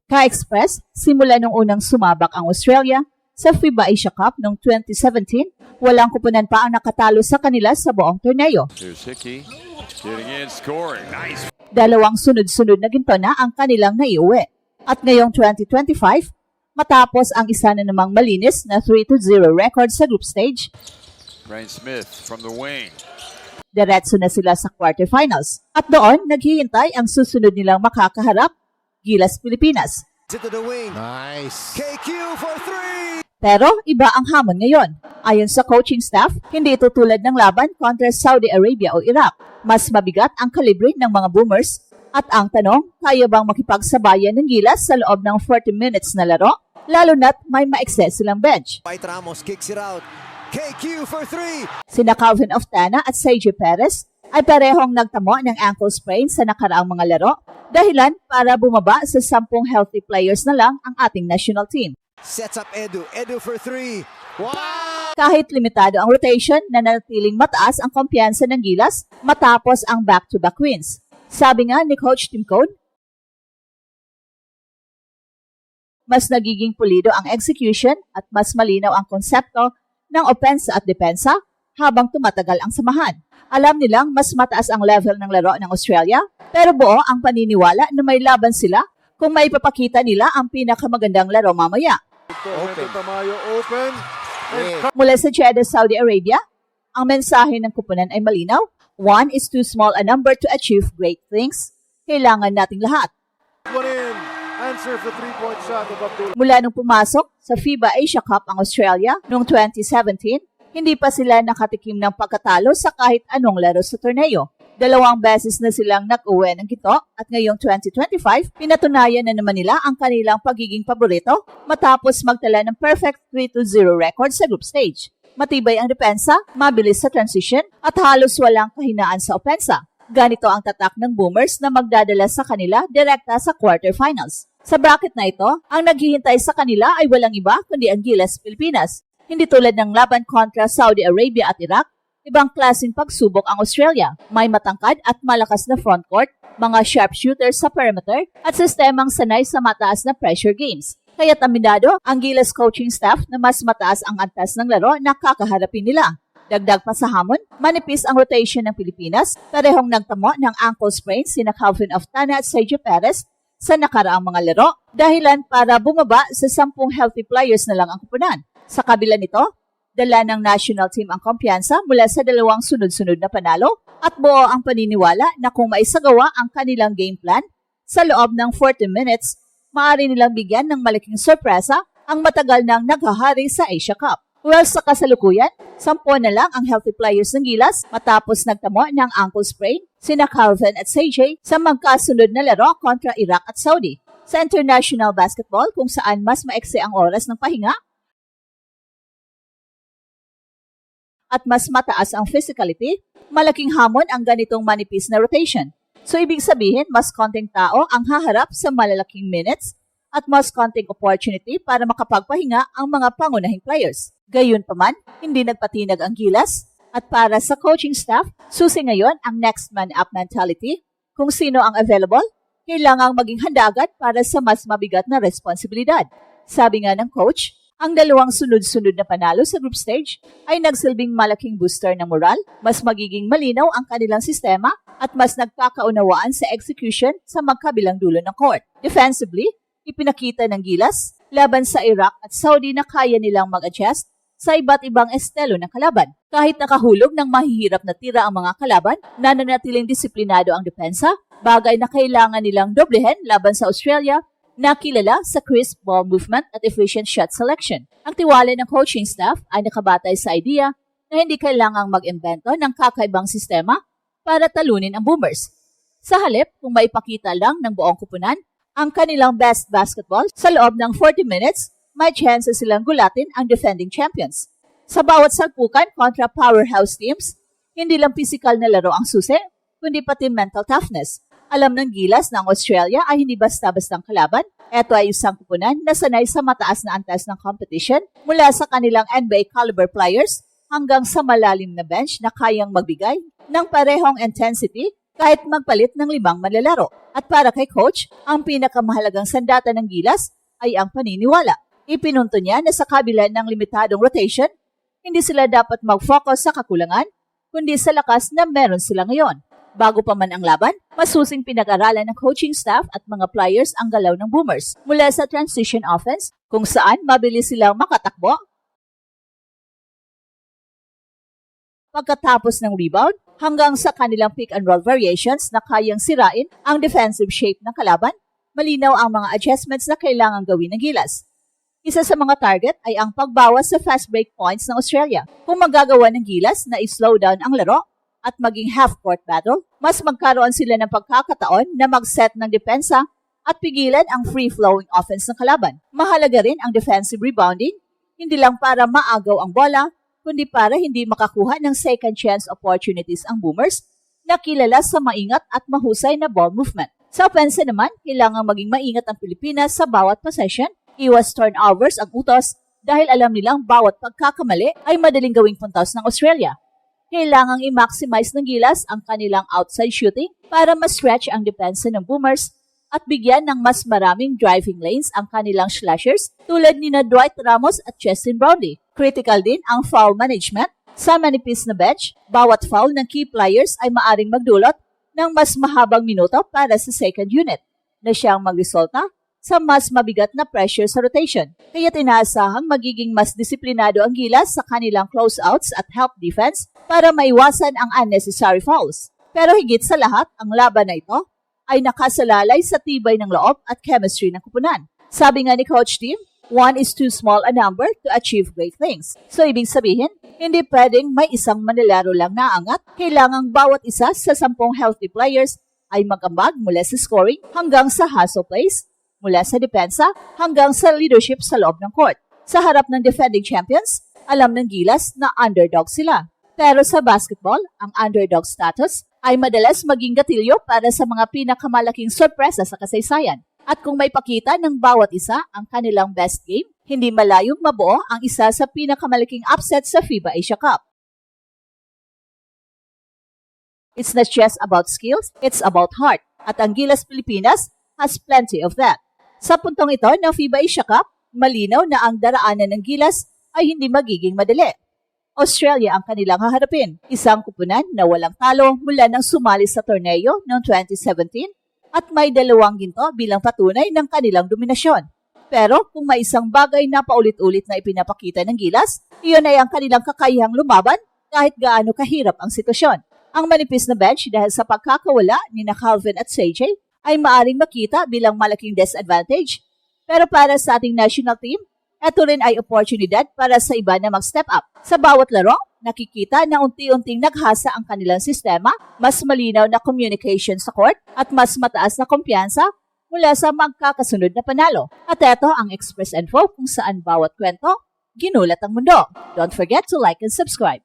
Ka-express, simula nung unang sumabak ang Australia sa FIBA Asia Cup noong 2017, walang kupunan pa ang nakatalo sa kanila sa buong torneo. Here's Hickey, getting in, scoring. Nice. Dalawang sunod-sunod na ginto na ang kanilang naiuwi. At ngayong 2025, matapos ang isa na namang malinis na 3-0 record sa group stage, Brian Smith from the wing. diretso na sila sa quarterfinals. At doon, naghihintay ang susunod nilang makakaharap, Gilas Pilipinas. Into the wing. Nice. KQ for three. Pero iba ang hamon ngayon. Ayon sa coaching staff, hindi ito tulad ng laban kontra Saudi Arabia o Iraq. Mas mabigat ang kalibre ng mga Boomers. At ang tanong, kaya bang makipagsabayan ng Gilas sa loob ng 40 minutes na laro? Lalo na't may ma-excess silang bench. White Ramos kicks it out. KQ for three. Sina Calvin Oftana at Sergio Perez ay parehong nagtamo ng ankle sprain sa nakaraang mga laro, dahilan para bumaba sa 10 healthy players na lang ang ating national team. Sets up Edu. Edu for three. Wow! Kahit limitado ang rotation, nananatiling mataas ang kumpiyansa ng Gilas matapos ang back-to-back wins. Sabi nga ni Coach Tim Cone, mas nagiging pulido ang execution at mas malinaw ang konsepto ng opensa at depensa habang tumatagal ang samahan. Alam nilang mas mataas ang level ng laro ng Australia, pero buo ang paniniwala na may laban sila kung maipapakita nila ang pinakamagandang laro mamaya. Open. Tamayo open. Mula sa Jeddah, Saudi Arabia, ang mensahe ng kupunan ay malinaw. 1 is too small a number to achieve great things. Kailangan nating lahat. One in. Answer for three-point shot of Abdul. Mula nung pumasok sa FIBA Asia Cup ang Australia noong 2017, hindi pa sila nakatikim ng pagkatalo sa kahit anong laro sa torneo. 2 beses na silang nag-uwi ng ginto at ngayong 2025, pinatunayan na naman nila ang kanilang pagiging paborito matapos magtala ng perfect 3-0 record sa group stage. Matibay ang depensa, mabilis sa transition at halos walang kahinaan sa opensa. Ganito ang tatak ng Boomers na magdadala sa kanila direkta sa quarterfinals. Sa bracket na ito, ang naghihintay sa kanila ay walang iba kundi ang Gilas Pilipinas. Hindi tulad ng laban kontra Saudi Arabia at Iraq, ibang klaseng pagsubok ang Australia. May matangkad at malakas na frontcourt, mga sharpshooters sa perimeter at sistemang sanay sa mataas na pressure games. Kaya aminado ang Gilas coaching staff na mas mataas ang antas ng laro na kakaharapin nila. Dagdag pa sa hamon, manipis ang rotation ng Pilipinas, parehong nagtamo ng ankle sprain sina Calvin Oftana at Sergio Perez sa nakaraang mga laro, dahilan para bumaba sa 10 healthy players na lang ang kupunan. Sa kabila nito, dala ng national team ang kumpiyansa mula sa 2 sunod-sunod na panalo at buo ang paniniwala na kung maisagawa ang kanilang game plan sa loob ng 40 minutes, maaari nilang bigyan ng malaking sorpresa ang matagal nang naghahari sa Asia Cup. Well, sa kasalukuyan, 10 na lang ang healthy players ng Gilas matapos nagtamo ng ankle sprain sina Calvin at CJ sa magkasunod na laro kontra Iraq at Saudi. Sa international basketball, kung saan mas maekse ang oras ng pahinga at mas mataas ang physicality, malaking hamon ang ganitong manipis na rotation. So, ibig sabihin, mas konting tao ang haharap sa malalaking minutes at mas konting opportunity para makapagpahinga ang mga pangunahing players. Gayunpaman, hindi nagpatinag ang Gilas at para sa coaching staff, susi ngayon ang next man up mentality. Kung sino ang available, kailangang maging handa agad para sa mas mabigat na responsibilidad. Sabi nga ng coach, ang 2 sunod-sunod na panalo sa group stage ay nagsilbing malaking booster ng moral, mas magiging malinaw ang kanilang sistema at mas nagkakaunawaan sa execution sa magkabilang dulo ng court. Defensively, ipinakita ng Gilas laban sa Iraq at Saudi na kaya nilang mag-adjust sa iba't ibang estilo ng kalaban. Kahit nakahulog ng mahihirap na tira ang mga kalaban, nananatiling disiplinado ang depensa, bagay na kailangan nilang doblehin laban sa Australia na kilala sa crisp ball movement at efficient shot selection. Ang tiwala ng coaching staff ay nakabatay sa idea na hindi kailangang mag-imbento ng kakaibang sistema para talunin ang Boomers. Sa halip, kung maipakita lang ng buong kupunan ang kanilang best basketball sa loob ng 40 minutes, may chances silang gulatin ang defending champions. Sa bawat salpukan kontra powerhouse teams, hindi lang physical na laro ang susi, kundi pati mental toughness. Alam ng Gilas na ang Australia ay hindi basta-bastang kalaban. Ito ay isang kupunan na sanay sa mataas na antas ng competition mula sa kanilang NBA caliber players hanggang sa malalim na bench na kayang magbigay ng parehong intensity kahit magpalit ng 5 manlalaro. At para kay coach, ang pinakamahalagang sandata ng Gilas ay ang paniniwala. Ipinunto niya na sa kabila ng limitadong rotation, hindi sila dapat mag-focus sa kakulangan, kundi sa lakas na meron sila ngayon. Bago pa man ang laban, masusing pinag-aralan ng coaching staff at mga players ang galaw ng Boomers mula sa transition offense kung saan mabilis silang makatakbo. Pagkatapos ng rebound, hanggang sa kanilang pick and roll variations na kayang sirain ang defensive shape ng kalaban, malinaw ang mga adjustments na kailangang gawin ng Gilas. Isa sa mga target ay ang pagbawas sa fast break points ng Australia. Kung magagawa ng Gilas na i-slow down ang laro at maging half-court battle, mas magkaroon sila ng pagkakataon na mag-set ng depensa at pigilan ang free-flowing offense ng kalaban. Mahalaga rin ang defensive rebounding, hindi lang para maagaw ang bola, kundi para hindi makakuha ng second chance opportunities ang Boomers na kilala sa maingat at mahusay na ball movement. Sa opensa naman, kailangang maging maingat ang Pilipinas sa bawat possession, iwas turnovers ang utos dahil alam nilang bawat pagkakamali ay madaling gawing puntos ng Australia. Kailangang i-maximize ng Gilas ang kanilang outside shooting para ma-stretch ang depensa ng Boomers at bigyan ng mas maraming driving lanes ang kanilang slashers tulad ni na Dwight Ramos at Justin Brownlee. Critical din ang foul management. Sa manipis na bench, bawat foul ng key players ay maaring magdulot ng mas mahabang minuto para sa second unit na siyang magresulta sa mas mabigat na pressure sa rotation. Kaya inaasahang magiging mas disiplinado ang Gilas sa kanilang closeouts at help defense para maiwasan ang unnecessary fouls. Pero higit sa lahat, ang laban na ito ay nakasalalay sa tibay ng loob at chemistry ng kupunan. Sabi nga ni Coach Tim, 1 is too small a number to achieve great things. So ibig sabihin, hindi pwedeng may isang manlalaro lang na angat. Kailangang bawat isa sa 10 healthy players ay mag-ambag mula sa scoring hanggang sa hustle plays, mula sa depensa hanggang sa leadership sa loob ng court. Sa harap ng defending champions, alam ng Gilas na underdog sila. Pero sa basketball, ang underdog status ay madalas maging gatilyo para sa mga pinakamalaking sorpresa sa kasaysayan. At kung may pakita ng bawat isa ang kanilang best game, hindi malayong mabuo ang isa sa pinakamalaking upset sa FIBA Asia Cup. It's not just about skills, it's about heart. At ang Gilas Pilipinas has plenty of that. Sa puntong ito ng FIBA Asia Cup, malinaw na ang daraanan ng Gilas ay hindi magiging madali. Australia ang kanilang haharapin, isang kupunan na walang talo mula nang sumali sa torneo noong 2017 at may 2 ginto bilang patunay ng kanilang dominasyon. Pero kung may isang bagay na paulit-ulit na ipinapakita ng Gilas, iyon ay ang kanilang kakayahang lumaban kahit gaano kahirap ang sitwasyon. Ang manipis na bench dahil sa pagkakawala ni na Calvin at CJ ay maaring makita bilang malaking disadvantage. Pero para sa ating national team, ito rin ay oportunidad para sa iba na mag-step up. Sa bawat laro, nakikita na unti-unting naghasa ang kanilang sistema, mas malinaw na communication sa court at mas mataas na kumpiyansa mula sa magkakasunod na panalo. At ito ang Express Info kung saan bawat kwento, ginulat ang mundo. Don't forget to like and subscribe.